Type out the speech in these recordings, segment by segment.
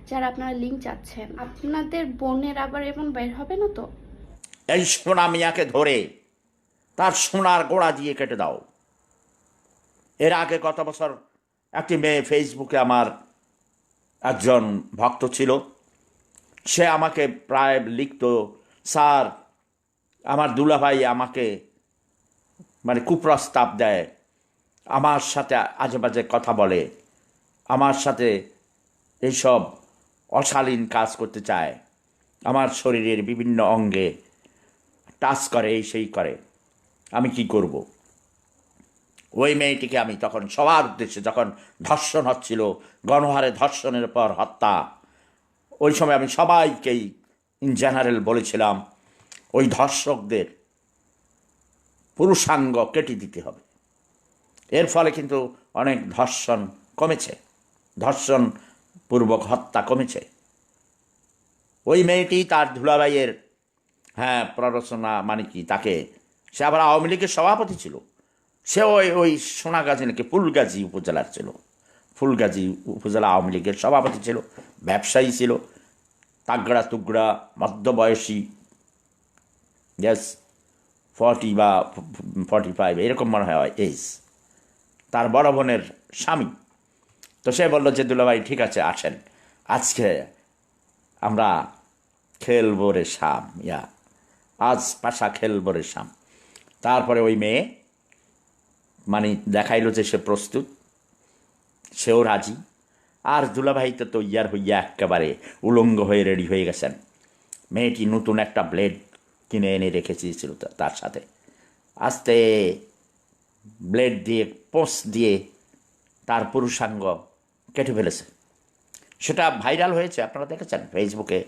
যারা আপনারা লিঙ্ক চাচ্ছেন, আপনাদের বোনের আবার এমন বের হবে না তো? এই সোনা মিয়াকে ধরে তার সোনার গোড়া দিয়ে কেটে দাও। এর আগে গত বছর একটি মেয়ে ফেসবুকে আমার একজন ভক্ত ছিল, সে আমাকে প্রায় লিখতো, স্যার আমার দুলাভাই আমাকে মানে কুপ্রস্তাব দেয়, আমার সাথে আজে বাজে কথা বলে, আমার সাথে এইসব অশালীন কাজ করতে চায়, আমার শরীরের বিভিন্ন অঙ্গে টাচ করে, এই সেই করে, আমি কি করব? ওই মেয়েটিকে আমি তখন সবার উদ্দেশ্যে, যখন ধর্ষণ হচ্ছিল, গণহারে ধর্ষণের পর হত্যা, ওই সময় আমি সবাইকেই ইন জেনারেল বলেছিলাম ওই ধর্ষকদের পুরুষাঙ্গ কেটে দিতে হবে। এর ফলে কিন্তু অনেক ধর্ষণ কমেছে, ধর্ষণ পূর্বক হত্যা কমেছে। ওই মেয়েটি তার ধুলাভাইয়ের প্ররোচনা, মানে কি, তাকে, সে আবার আওয়ামী লীগের সভাপতি ছিল, সে ওই সোনাগাজী নাকি ফুলগাজী উপজেলার ছিল, ফুলগাজী উপজেলা আওয়ামী লীগের সভাপতি ছিল, ব্যবসায়ী ছিল, তাগড়া তুগড়া মধ্যবয়সী, গ্যাস 40 বা 45 এরকম মনে হয় এজ, তার বড় বোনের স্বামী। তো সে বলল যে দুলাভাই ঠিক আছে আসেন, আজকে আমরা খেলবো রে শাম, আজ পাশা খেলবো রে শাম। তারপরে ওই মেয়ে মানে দেখাইলো যে সে প্রস্তুত, সেও রাজি। আর দুলাভাই তো তৈয়ার হইয়া একেবারে উলঙ্গ হয়ে রেডি হয়ে গেছেন। মেয়েটি নতুন একটা ব্লেড কিনে এনে রেখেছিল তার সাথে, আস্তে ব্লেড দিয়ে পোঁচ দিয়ে তার পুরুষাঙ্গ কেটে ফেলেছে। সেটা ভাইরাল হয়েছে, আপনারা দেখেছেন, ফেসবুকে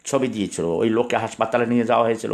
ছবি দিয়েছিল, ওই লোককে হাসপাতালে নিয়ে যাওয়া হয়েছিল।